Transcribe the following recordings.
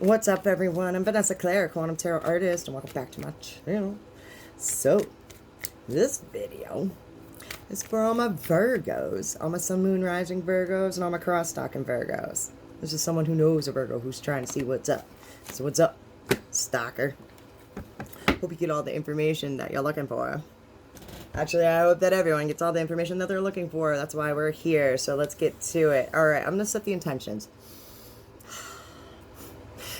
What's up, everyone? I'm Vanessa Claire, Quantum Tarot Artist, and welcome back to my channel. So, this video is for all my Virgos, all my Sun, Moon, Rising Virgos, and all my cross-stocking Virgos. This is someone who knows a Virgo who's trying to see what's up. So what's up, stalker? Hope you get all the information that you're looking for. Actually, I hope that everyone gets all the information that they're looking for. That's why we're here. So let's get to it. All right, I'm going to set the intentions.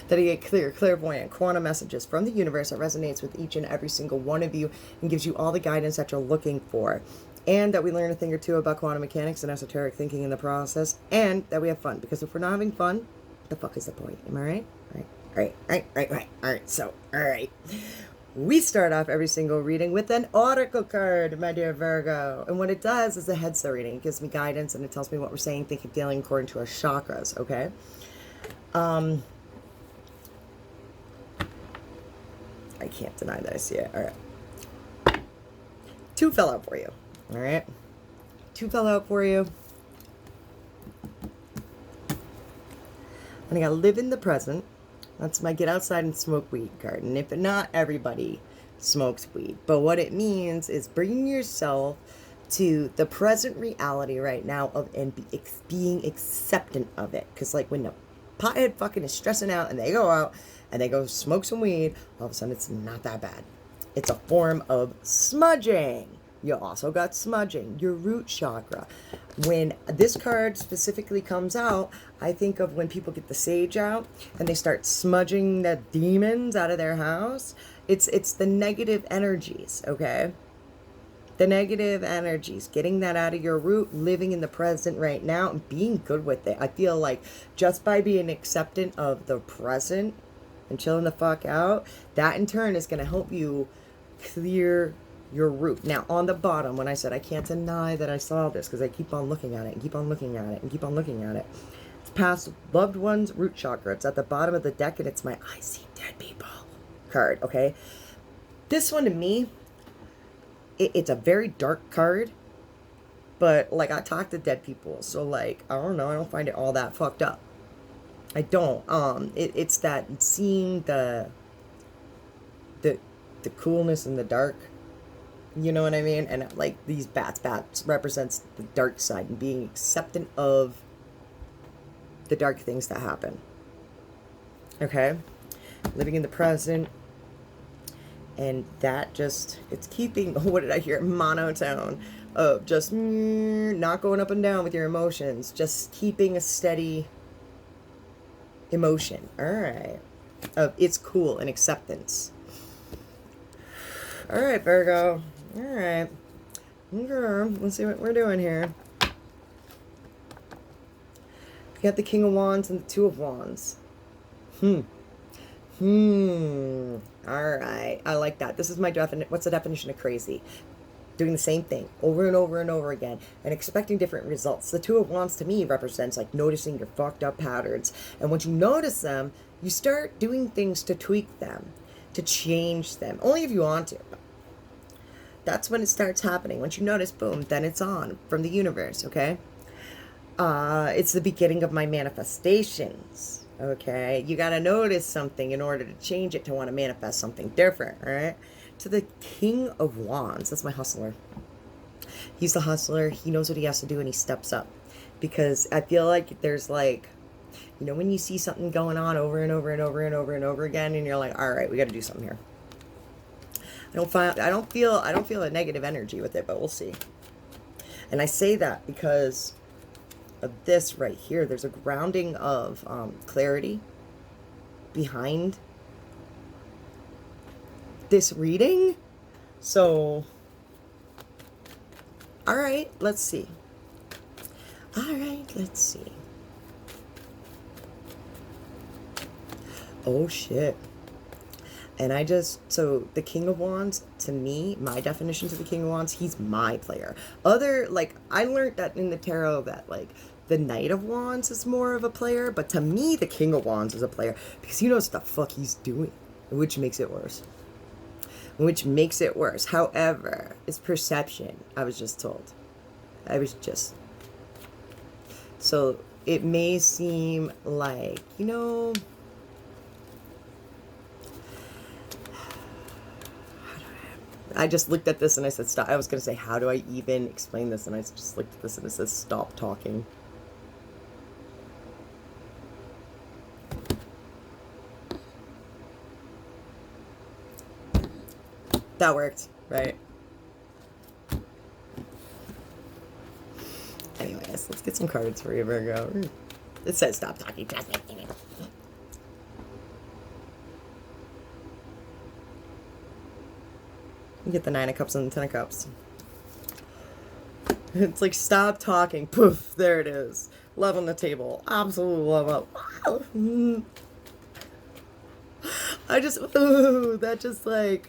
That you get clear, clairvoyant, quantum messages from the universe that resonates with each and every single one of you and gives you all the guidance that you're looking for. And that we learn a thing or two about quantum mechanics and esoteric thinking in the process. And that we have fun. Because if we're not having fun, the fuck is the point? Am I right? Alright. So, alright. We start off every single reading with an oracle card, my dear Virgo. And what it does is it heads the reading. It gives me guidance and it tells me what we're saying, thinking, feeling according to our chakras, okay? I can't deny that I see it. All right. Two fell out for you. All right. Two fell out for you. And I got to live in the present. That's my get outside and smoke weed card. And if not everybody smokes weed. But what it means is bringing yourself to the present reality right now of and being acceptant of it. Because like when the pothead fucking is stressing out and they go out and they go smoke some weed, all of a sudden it's not that bad. It's a form of smudging. You also got smudging, your root chakra. When this card specifically comes out, I think of when people get the sage out and they start smudging the demons out of their house. It's the negative energies, okay? The negative energies, getting that out of your root, living in the present right now, and being good with it. I feel like just by being acceptant of the present and chilling the fuck out, that in turn is going to help you clear your root. Now, on the bottom, when I said I can't deny that I saw this, because I keep on looking at it and keep on looking at it and keep on looking at it. It's past loved one's root chakra. It's at the bottom of the deck, and it's my I see dead people card, okay? This one to me, it's a very dark card, but like I talk to dead people, so like I don't know, I don't find it all that fucked up. I don't. It's that seeing the coolness in the dark. You know what I mean? And like these bats represents the dark side and being acceptant of the dark things that happen. Okay, living in the present. And that just, it's keeping, what did I hear? Monotone of just not going up and down with your emotions. Just keeping a steady emotion. All right. Of it's cool and acceptance. All right, Virgo. All right. Okay. Let's see what we're doing here. We got the King of Wands and the Two of Wands. Alright. I like that. This is my definition. What's the definition of crazy? Doing the same thing over and over and over again and expecting different results. The Two of Wands to me represents like noticing your fucked up patterns. And once you notice them, you start doing things to tweak them, to change them. Only if you want to. That's when it starts happening. Once you notice, boom, then it's on from the universe, okay? It's the beginning of my manifestations. Okay, you got to notice something in order to change it to want to manifest something different, all right? To the King of Wands, that's my hustler. He's the hustler. He knows what he has to do and he steps up. Because I feel like there's like, you know, when you see something going on over and over and over and over and over again and you're like, all right, we got to do something here. I don't feel a negative energy with it, but we'll see. And I say that because of this right here. There's a grounding of clarity behind this reading. So, all right, let's see. Oh shit. And so the King of Wands, to me, my definition to the King of Wands, he's my player. I learned that in the tarot that, like, the Knight of Wands is more of a player, but to me, the King of Wands is a player, because he knows what the fuck he's doing, which makes it worse. However, it's perception, I was just told. So, it may seem like, you know, I just looked at this and I said, stop. I was going to say, how do I even explain this? And I just looked at this and it says, stop talking. That worked, right? Anyways, let's get some cards for you, Virgo. It says stop talking. Trust me. You get the 9 of Cups and the 10 of Cups. It's like, stop talking. Poof, there it is. Love on the table. Absolute love. Wow. I just, ooh, that just like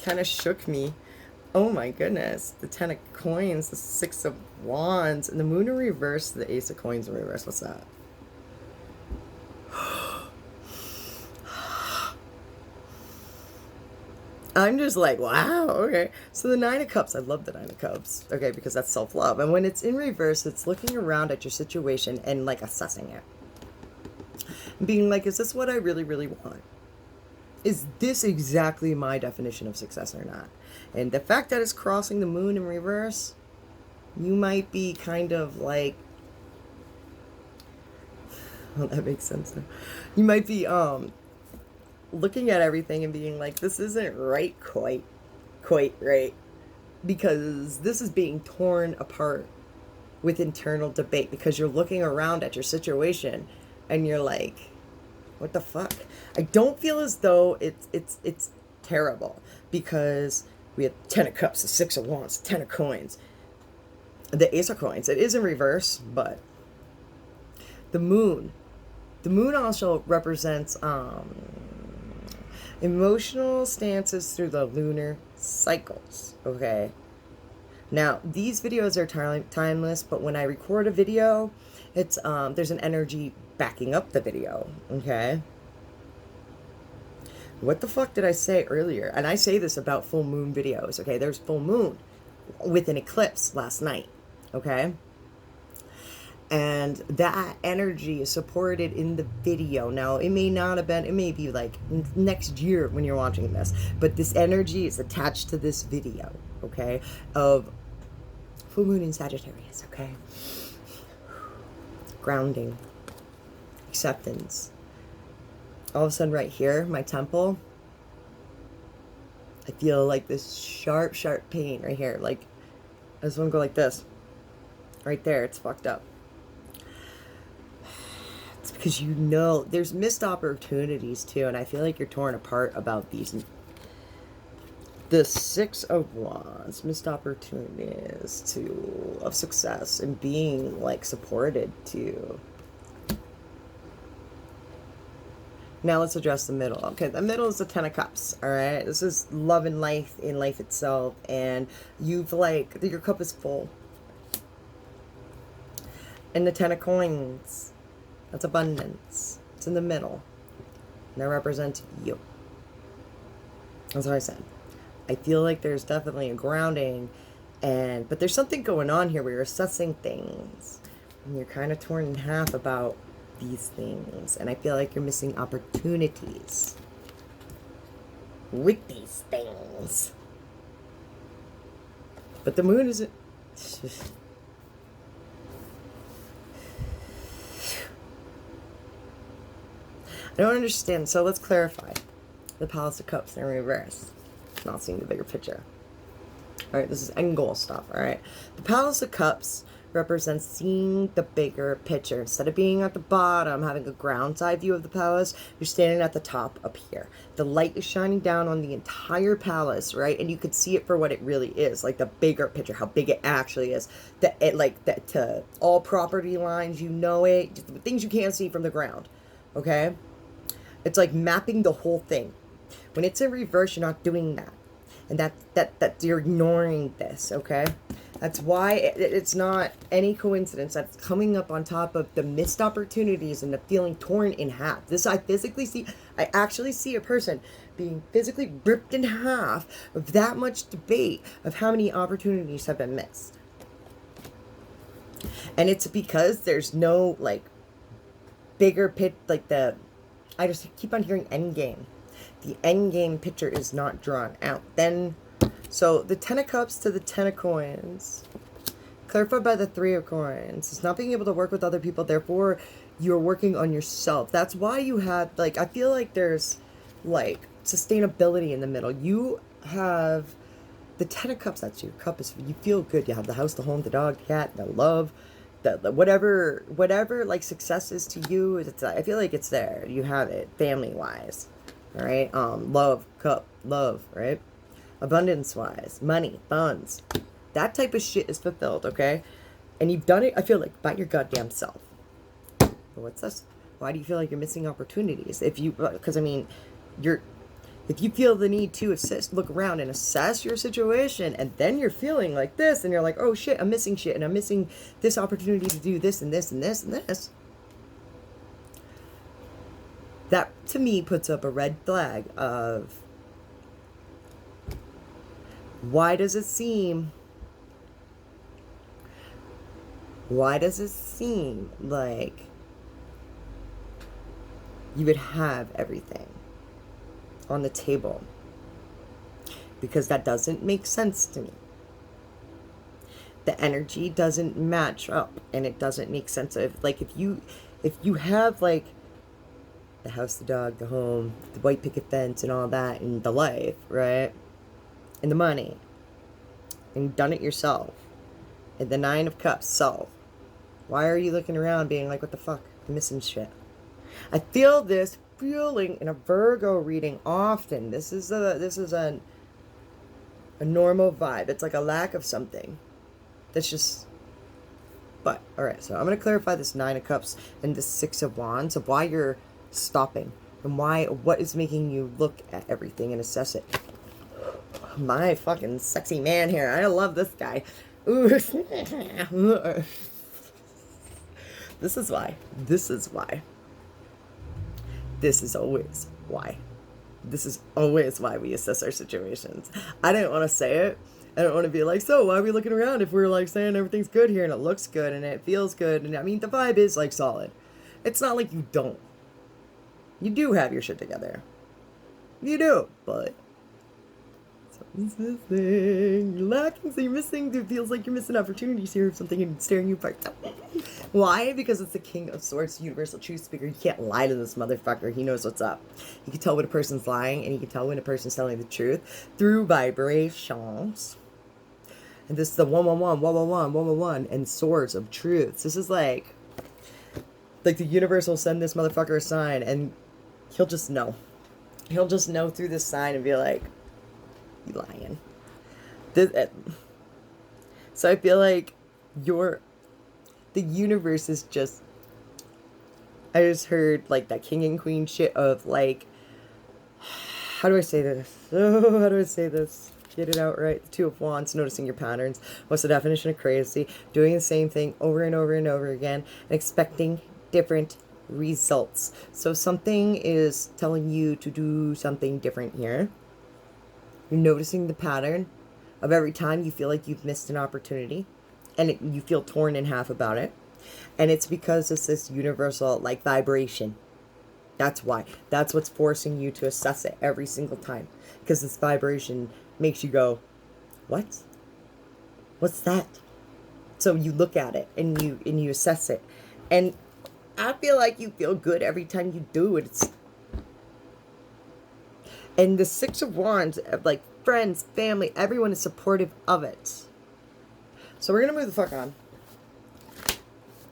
kind of shook me. Oh my goodness. The 10 of Coins, the 6 of Wands, and the Moon in reverse, the Ace of Coins in reverse. What's that? I'm just like, wow, okay. So the 9 of Cups, I love the 9 of Cups, okay, because that's self-love. And when it's in reverse, it's looking around at your situation and like assessing it. Being like, is this what I really, really want? Is this exactly my definition of success or not? And the fact that it's crossing the moon in reverse, you might be kind of like, well, that makes sense now. You might be looking at everything and being like, this isn't right, quite right, because this is being torn apart with internal debate, because you're looking around at your situation and you're like, what the fuck? I don't feel as though it's terrible, because we have 10 of Cups, the 6 of Wands, 10 of Coins, the Ace of Coins. It is in reverse, but the moon also represents emotional stances through the lunar cycles, okay? Now, these videos are timeless, but when I record a video, it's there's an energy backing up the video, okay? What the fuck did I say earlier? And I say this about full moon videos, okay? There's full moon with an eclipse last night, okay? And that energy is supported in the video. Now, it may not have been, it may be like next year when you're watching this, but this energy is attached to this video, okay, of full moon in Sagittarius, okay? Grounding, acceptance. All of a sudden right here, my temple, I feel like this sharp pain right here. Like, I just want to go like this. Right there, it's fucked up. It's because you know there's missed opportunities too, and I feel like you're torn apart about these. The 6 of Wands, missed opportunities of success and being like supported too. Now let's address the middle. Okay, the middle is the 10 of Cups, all right? This is love in life itself, and you've like, your cup is full. And the 10 of Coins, that's abundance. It's in the middle. And that represents you. That's what I said. I feel like there's definitely a grounding, but there's something going on here where you're assessing things. And you're kind of torn in half about these things. And I feel like you're missing opportunities with these things. But the moon isn't... I don't understand. So let's clarify. The Palace of Cups in reverse. Not seeing the bigger picture. All right, this is end goal stuff. All right, the Palace of Cups represents seeing the bigger picture. Instead of being at the bottom, having a ground side view of the palace, you're standing at the top up here. The light is shining down on the entire palace, right? And you could see it for what it really is, like the bigger picture, how big it actually is. To all property lines, you know it, just the things you can't see from the ground. Okay, it's like mapping the whole thing. When it's in reverse, you're not doing that. And that you're ignoring this, okay? That's why it's not any coincidence that's coming up on top of the missed opportunities and the feeling torn in half. This I actually see a person being physically ripped in half of that much debate of how many opportunities have been missed. And it's because there's no, like, bigger pit, like I just keep on hearing end game. The end game picture is not drawn out. Then, so the 10 of cups to the 10 of coins. Clarified by the 3 of coins. It's not being able to work with other people. Therefore, you're working on yourself. That's why you have, like, I feel like there's, like, sustainability in the middle. You have the 10 of cups. That's your cup. Is you feel good. You have the house, the home, the dog, the cat, the love, the whatever, like, success is to you. It's, I feel like it's there. You have it, family-wise. All right? Love, cup, love, right? Abundance-wise, money, funds. That type of shit is fulfilled, okay? And you've done it, I feel like, by your goddamn self. But what's this? Why do you feel like you're missing opportunities? If you, because I mean, if you feel the need to look around and assess your situation, and then you're feeling like this, and you're like, oh shit, I'm missing shit, and I'm missing this opportunity to do this and this and this and this. That, to me, puts up a red flag of, why does it seem like you would have everything on the table? Because that doesn't make sense to me. The energy doesn't match up, and it doesn't make sense. Like, if you have, like, the house, the dog, the home, the white picket fence, and all that, and the life, right? And the money, and you've done it yourself, and the 9 of cups, self. Why are you looking around being like, what the fuck? I'm missing shit. I feel this feeling in a Virgo reading often. This is a normal vibe. It's like a lack of something. That's just, but, alright, so I'm going to clarify this 9 of cups and the 6 of wands of why you're stopping and what is making you look at everything and assess it. My fucking sexy man here. I love this guy. Ooh. This is why. This is why. This is always why. This is always why we assess our situations. I didn't want to say it. I don't want to be like, so why are we looking around if we're like saying everything's good here and it looks good and it feels good? And I mean, the vibe is like solid. It's not like you don't. You do have your shit together. You do, but something's missing. You're lacking, so you're missing. It feels like you're missing opportunities here of something and staring you apart. Why? Because it's the King of Swords, universal truth speaker. You can't lie to this motherfucker. He knows what's up. You can tell when a person's lying, and you can tell when a person's telling the truth through vibrations. And this is the 111, and swords of truths. This is like the universe will send this motherfucker a sign, and he'll just know. He'll just know through this sign and be like, you lying. So I feel like the universe is just, I just heard like that king and queen shit of like, how do I say this? Oh, how do I say this? Get it out right. The 2 of wands, noticing your patterns. What's the definition of crazy? Doing the same thing over and over and over again and expecting different results. So something is telling you to do something different here. You're noticing the pattern of every time you feel like you've missed an opportunity, and you feel torn in half about it. And it's because it's this universal like vibration. That's why. That's what's forcing you to assess it every single time. Because this vibration makes you go, what? What's that? So you look at it and you assess it. And I feel like you feel good every time you do it. And the 6 of wands, like friends, family, everyone is supportive of it. So we're going to move the fuck on.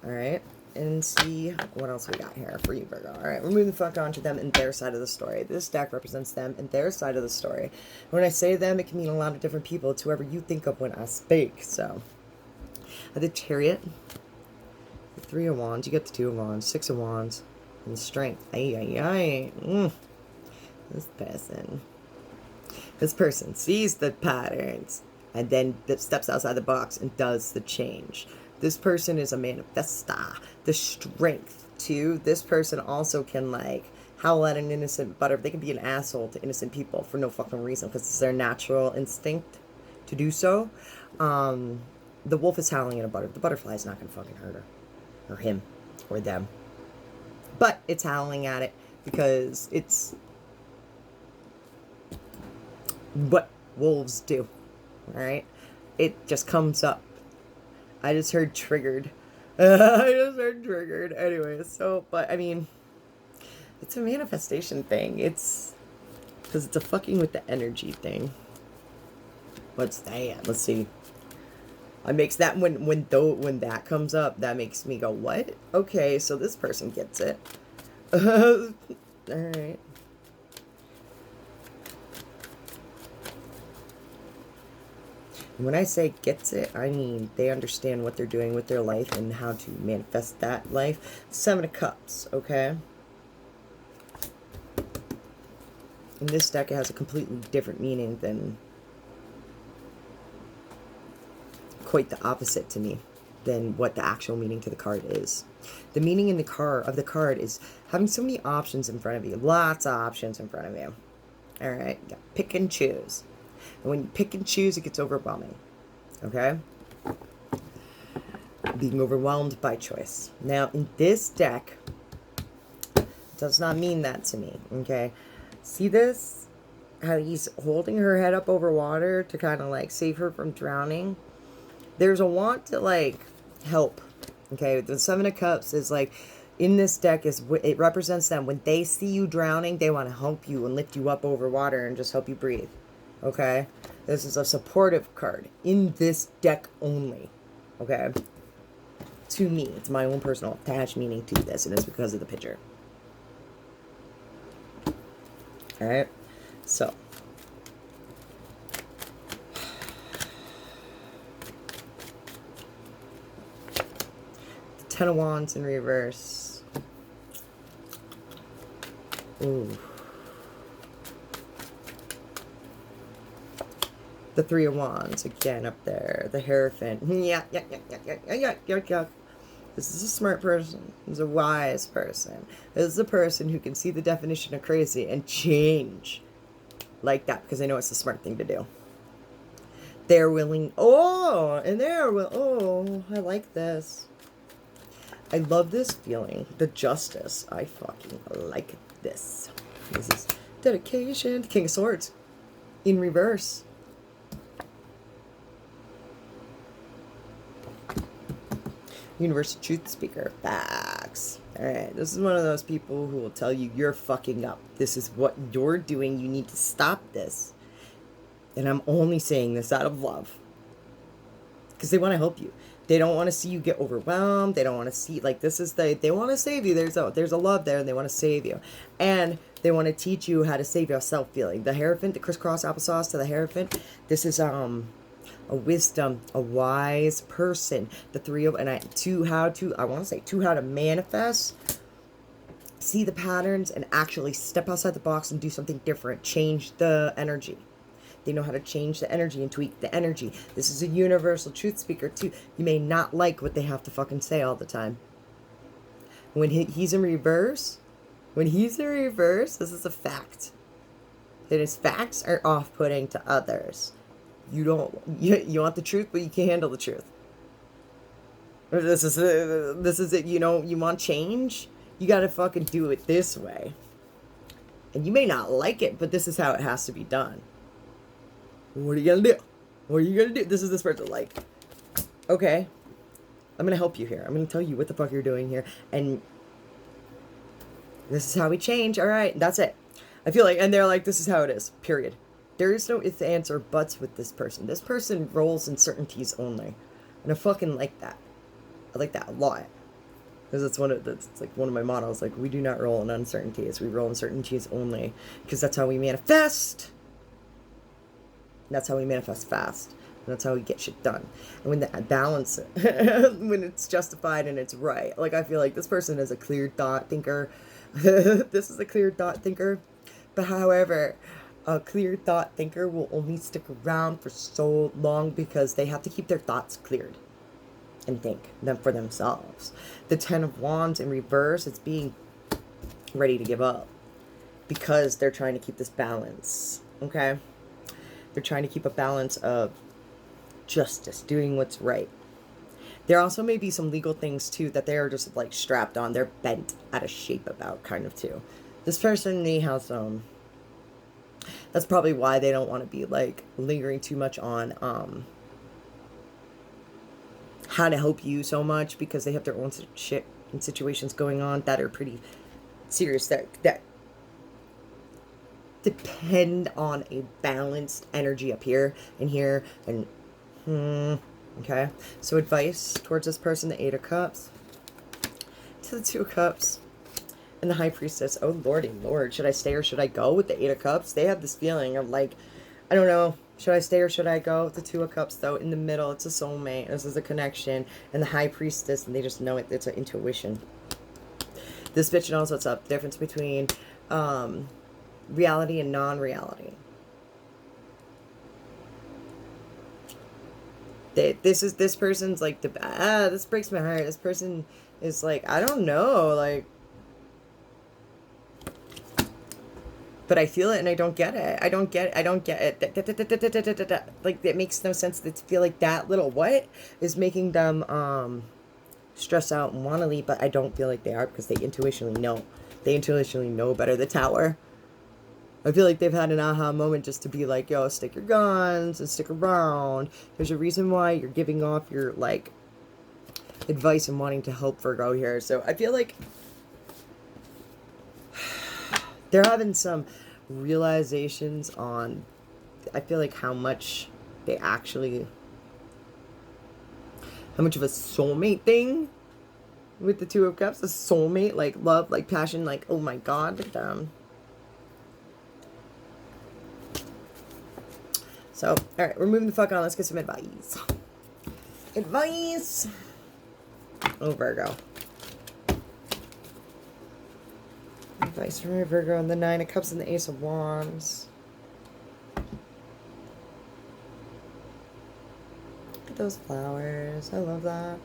Alright. And see what else we got here for you, Virgo. Alright, we're moving the fuck on to them and their side of the story. This deck represents them and their side of the story. When I say them, it can mean a lot of different people. It's whoever you think of when I speak. So, the Chariot, the 3 of wands, you get the 2 of wands, 6 of wands, and strength. This person sees the patterns and then steps outside the box and does the change. This person is a manifesta. The strength, too. This person also can, like, howl at an innocent butter. They can be an asshole to innocent people for no fucking reason because it's their natural instinct to do so. The wolf is howling at a butter. The butterfly is not going to fucking hurt her. Or him. Or them. But it's howling at it because it's what wolves do. All right, it just comes up. I just heard triggered. I just heard triggered. Anyway, so, but I mean, it's a manifestation thing. It's because it's a fucking with the energy thing. What's that? Let's see. It makes that when that comes up, that makes me go, what? Okay, so this person gets it. All right. And when I say gets it, I mean they understand what they're doing with their life and how to manifest that life. Seven of Cups, okay? In this deck, it has a completely different meaning than, quite the opposite to me than what the actual meaning to the card is. The meaning in the card is having so many options in front of you. Lots of options in front of you. All right? You got pick and choose. And when you pick and choose, it gets overwhelming. Okay? Being overwhelmed by choice. Now, in this deck, it does not mean that to me. Okay? See this? How he's holding her head up over water to kind of like save her from drowning? There's a want to like help. Okay? The Seven of Cups is like, in this deck, it represents them. When they see you drowning, they want to help you and lift you up over water and just help you breathe. Okay? This is a supportive card in this deck only. Okay? To me, it's my own personal attached meaning to this, and it's because of the picture. Alright? So. The Ten of Wands in reverse. Ooh. The Three of Wands, again, up there. The Hierophant. Yeah. This is a smart person. This is a wise person. This is a person who can see the definition of crazy and change like that because they know it's the smart thing to do. They're willing. Oh, I like this. I love this feeling. The Justice. I fucking like this. This is dedication. The King of Swords in reverse. Universal Truth Speaker. Facts. Alright, this is one of those people who will tell you you're fucking up. This is what you're doing. You need to stop this. And I'm only saying this out of love. Because they want to help you. They don't want to see you get overwhelmed. They don't want to see, like, this is they want to save you. There's a love there and they want to save you. And they want to teach you how to save yourself feeling. The Hierophant, the crisscross applesauce to the Hierophant. This is, a wisdom, a wise person. The three of, and I want to say how to manifest, see the patterns, and actually step outside the box and do something different. Change the energy. They know how to change the energy and tweak the energy. This is a universal truth speaker too. You may not like what they have to fucking say all the time. When he's in reverse, this is a fact. And his facts are off-putting to others. You want the truth, but you can't handle the truth. This is it. You know, you want change, you gotta fucking do it this way. And you may not like it, but this is how it has to be done. What are you gonna do? What are you gonna do? This is this person like, okay, I'm gonna help you here. I'm gonna tell you what the fuck you're doing here, and this is how we change. All right, that's it. I feel like, and they're like, this is how it is. Period. There is no ifs, ands, or buts with this person. This person rolls in certainties only. And I fucking like that. I like that a lot. Because it's like one of my mottos. Like, we do not roll in uncertainties. We roll in certainties only. Because that's how we manifest. That's how we manifest fast. And that's how we get shit done. And when that balance, when it's justified and it's right. Like, I feel like this person is a clear thought thinker. This is a clear thought thinker. But however, a clear thought thinker will only stick around for so long because they have to keep their thoughts cleared and think them for themselves. The Ten of Wands in reverse, it's being ready to give up because they're trying to keep this balance. Okay? They're trying to keep a balance of justice, doing what's right. There also may be some legal things too that they're just like strapped on. They're bent out of shape about, kind of too. This person, they have That's probably why they don't want to be like lingering too much on how to help you so much, because they have their own shit and situations going on that are pretty serious, that depend on a balanced energy up here and here and okay. So advice towards this person, the Eight of Cups to the Two of Cups and the High Priestess. Oh lordy lord, should I stay or should I go? With the Eight of Cups, they have this feeling of like, I don't know, should I stay or should I go? With the Two of Cups though, in the middle, it's a soulmate, this is a connection, and the High Priestess, and they just know it, it's an intuition. This bitch knows what's up. Difference between reality and non-reality. This person's like, this breaks my heart. This person is like, I don't know, like, but I feel it and I don't get it. I don't get it. Like, it makes no sense to feel like that little what is making them stress out and want to leave, but I don't feel like they are, because they intuitionally know. They intuitionally know better. The Tower. I feel like they've had an aha moment just to be like, yo, stick your guns and stick around. There's a reason why you're giving off your, like, advice and wanting to help Virgo here. So I feel like they're having some realizations on, I feel like, how much they actually, how much of a soulmate thing with the Two of Cups. A soulmate, like love, like passion, like, oh my god, look at them. So, alright, we're moving the fuck on. Let's get some advice. Advice. Oh, Virgo. Advice from your Virgo and the Nine of Cups and the Ace of Wands. Look at those flowers. I love that.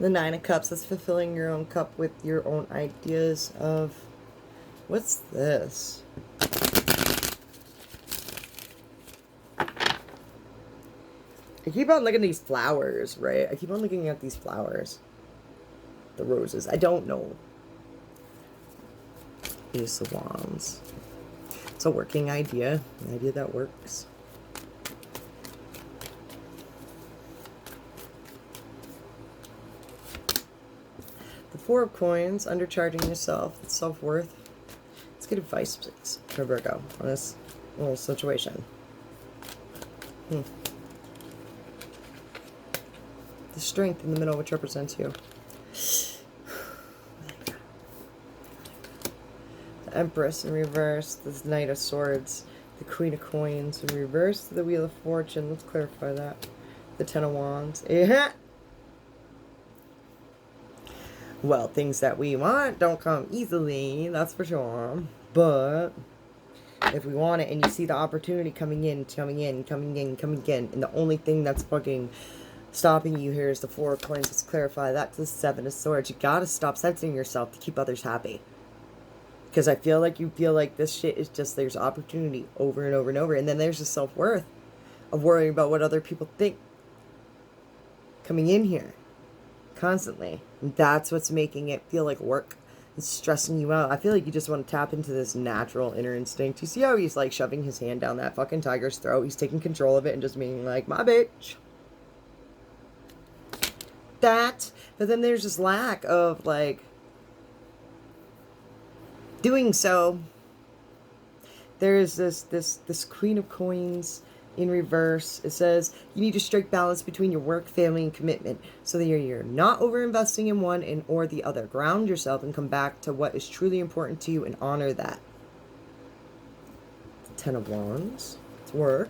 The Nine of Cups, that's fulfilling your own cup with your own ideas of, what's this? I keep on looking at these flowers, right? I keep on looking at these flowers. The roses. I don't know. Ace of Wands. It's a working idea. An idea that works. The Four of Coins. Undercharging yourself. It's self-worth. Let's get advice, please, for Virgo on this little situation. The Strength in the middle, which represents you. The Empress in reverse. The Knight of Swords. The Queen of Coins in reverse. The Wheel of Fortune. Let's clarify that. The Ten of Wands. Yeah. Well, things that we want don't come easily, that's for sure. But if we want it and you see the opportunity coming in, and the only thing that's fucking stopping you here is the Four of Coins. Let's clarify that to the Seven of Swords. You gotta stop censoring yourself to keep others happy. Because I feel like you feel like this shit is just, there's opportunity over and over and over. And then there's the self-worth of worrying about what other people think coming in here constantly. And that's what's making it feel like work. It's stressing you out. I feel like you just want to tap into this natural inner instinct. You see how he's like shoving his hand down that fucking tiger's throat? He's taking control of it and just being like, my bitch. That. But then there's this lack of like doing so. There's this Queen of Coins in reverse. It says you need to strike balance between your work, family, and commitment so that you're not over investing in one and or the other. Ground yourself and come back to what is truly important to you and honor that. Ten of Wands. It's work.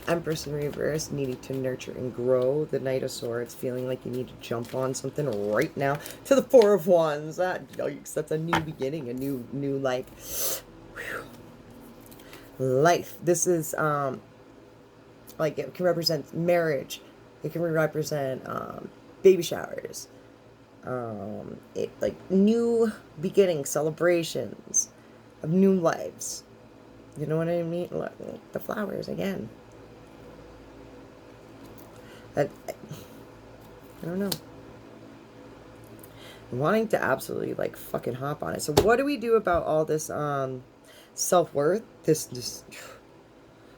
Empress in reverse, needing to nurture and grow. The Knight of Swords, feeling like you need to jump on something right now. To the Four of Wands. That's a new beginning, a new like life. This is like, it can represent marriage. It can represent baby showers. It like new beginnings, celebrations of new lives. You know what I mean? Look, the flowers again. I don't know. wanting to absolutely like fucking hop on it. So what do we do about all this self-worth? This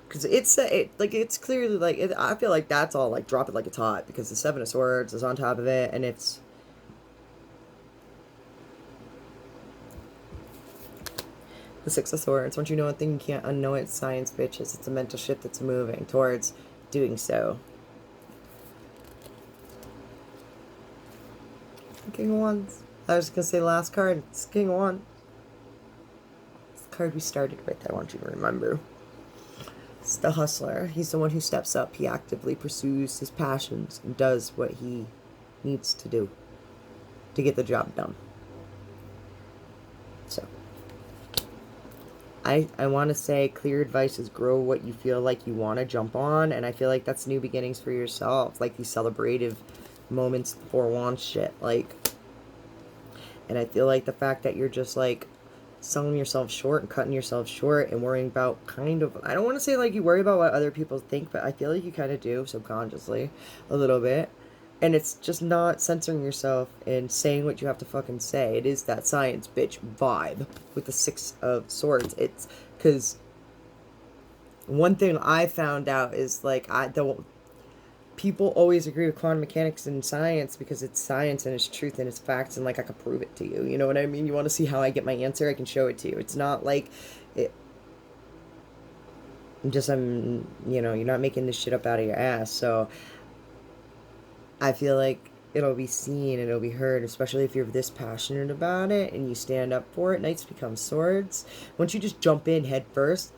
because it's clearly like I feel like that's all like drop it like it's hot, because the Seven of Swords is on top of it, and it's the Six of Swords. Once you know a thing, you can't unknow it. Science, bitches. It's a mental shift that's moving towards doing so. King of Wands. I was gonna say last card. It's King of Wands. It's the card we started with. I want you to remember. It's the hustler. He's the one who steps up. He actively pursues his passions and does what he needs to do to get the job done. So I want to say clear advice is grow what you feel like you want to jump on, and I feel like that's new beginnings for yourself, like these celebrative moments before launch shit, like, and I feel like the fact that you're just like selling yourself short and cutting yourself short and worrying about kind of, I don't want to say like you worry about what other people think, but I feel like you kind of do subconsciously a little bit. And it's just not censoring yourself and saying what you have to fucking say. It is that science bitch vibe with the Six of Swords. It's because one thing I found out is like people always agree with quantum mechanics and science because it's science and it's truth and it's facts, and like I can prove it to you. You know what I mean? You want to see how I get my answer? I can show it to you. It's not like it. You're not making this shit up out of your ass. So I feel like it'll be seen and it'll be heard, especially if you're this passionate about it and you stand up for it. Knights become swords. Once you just jump in head first,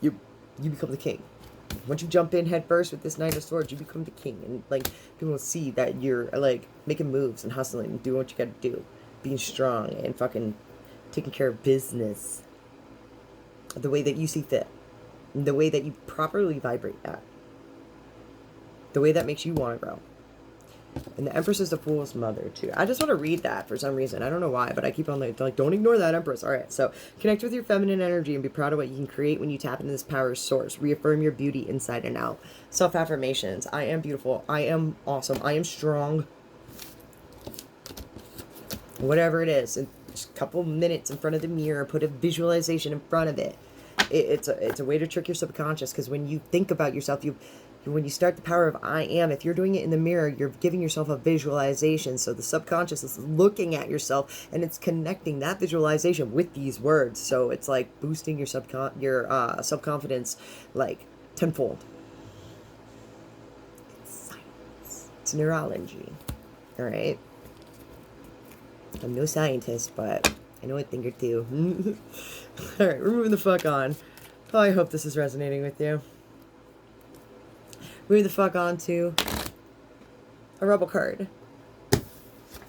you become the king. Once you jump in head first with this Knight of Swords, you become the king, and like people will see that you're like making moves and hustling and doing what you gotta do, being strong and fucking taking care of business the way that you see fit, the way that you properly vibrate at, the way that makes you want to grow. And the Empress is the fool's mother too. I just want to read that for some reason. I don't know why, but I keep on like don't ignore that Empress. All right, so connect with your feminine energy and be proud of what you can create when you tap into this power source. Reaffirm your beauty inside and out. Self-affirmations. I am beautiful. I am awesome. I am strong. Whatever it is, in just a couple minutes in front of the mirror, put a visualization in front of it. It's a way to trick your subconscious, because when you think about yourself, when you start the power of I am, if you're doing it in the mirror, you're giving yourself a visualization. So the subconscious is looking at yourself and it's connecting that visualization with these words. So it's like boosting your self-confidence like tenfold. It's science. It's neurology. All right. I'm no scientist, but I know a thing or two. All right, we're moving the fuck on. Oh, I hope this is resonating with you. Move the fuck on to a rebel card.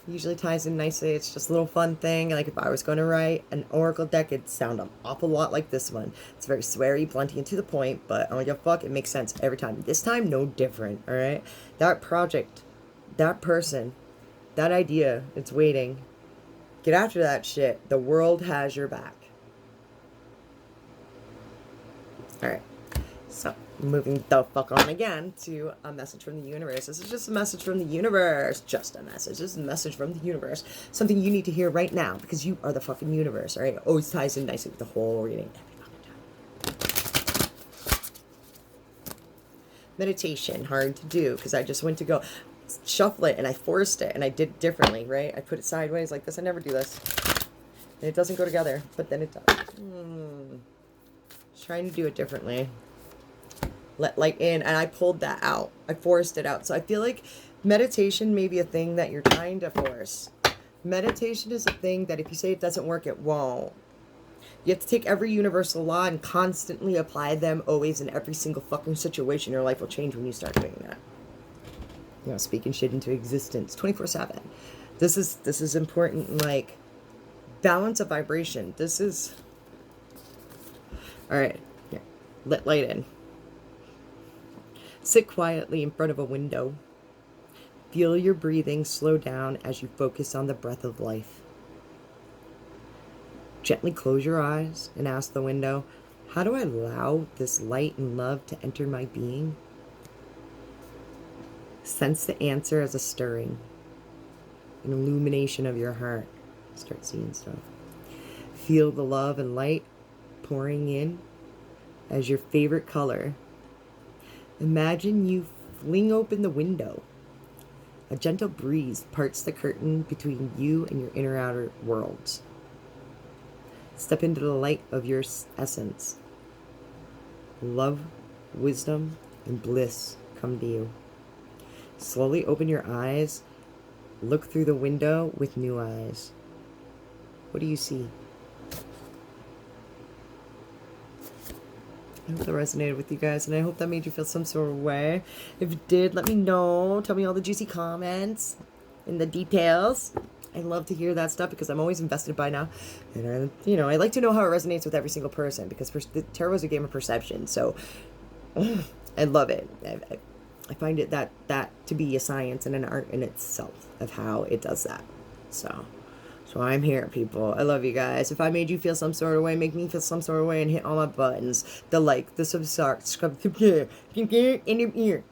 Usually ties in nicely. It's just a little fun thing. Like if I was going to write an oracle deck, it'd sound an awful lot like this one. It's very sweary, blunt, and to the point, but I don't give a fuck. It makes sense every time. This time, no different, all right? That project, that person, that idea, it's waiting. Get after that shit. The world has your back. All right. So, moving the fuck on again to a message from the universe. This is just a message from the universe. Just a message. This is a message from the universe. Something you need to hear right now, because you are the fucking universe, all right? It always ties in nicely with the whole reading. Meditation, hard to do, because I just went to go shuffle it, and I forced it, and I did it differently, right? I put it sideways like this. I never do this. And it doesn't go together, but then it does. Trying to do it differently. Let light in, and I pulled that out. I forced it out. So I feel like meditation may be a thing that you're trying to force. Meditation is a thing that if you say it doesn't work, it won't. You have to take every universal law and constantly apply them always in every single fucking situation. Your life will change when you start doing that. You know, speaking shit into existence 24/7. This is important, like balance of vibration. This is all right. Yeah. Let light in. Sit quietly in front of a window. Feel your breathing slow down as you focus on the breath of life. Gently close your eyes and ask the window, how do I allow this light and love to enter my being? Sense the answer as a stirring. an illumination of your heart. Start seeing stuff. Feel the love and light pouring in as your favorite color. Imagine you fling open the window. A gentle breeze parts the curtain between you and your inner outer worlds. Step into the light of your essence. Love, wisdom, and bliss come to you. Slowly open your eyes. Look through the window with new eyes. What do you see? I hope that resonated with you guys, and I hope that made you feel some sort of way. If it did, let me know. Tell me all the juicy comments and the details. I love to hear that stuff because I'm always invested by now. And, I like to know how it resonates with every single person because the tarot is a game of perception. So I love it. I find it that to be a science and an art in itself of how it does that. So I'm here, people. I love you guys. If I made you feel some sort of way, make me feel some sort of way, and hit all my buttons. The like, the subscribe, in your ear.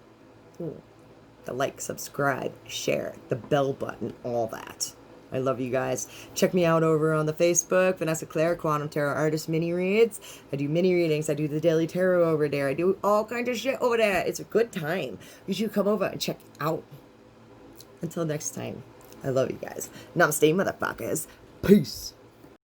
The like, subscribe, share, the bell button, all that. I love you guys. Check me out over on the Facebook, Vanessa Claire, Quantum Tarot Artist Mini Reads. I do mini readings. I do the daily tarot over there. I do all kinds of shit over there. It's a good time. You should come over and check it out. Until next time. I love you guys. Namaste, motherfuckers. Peace.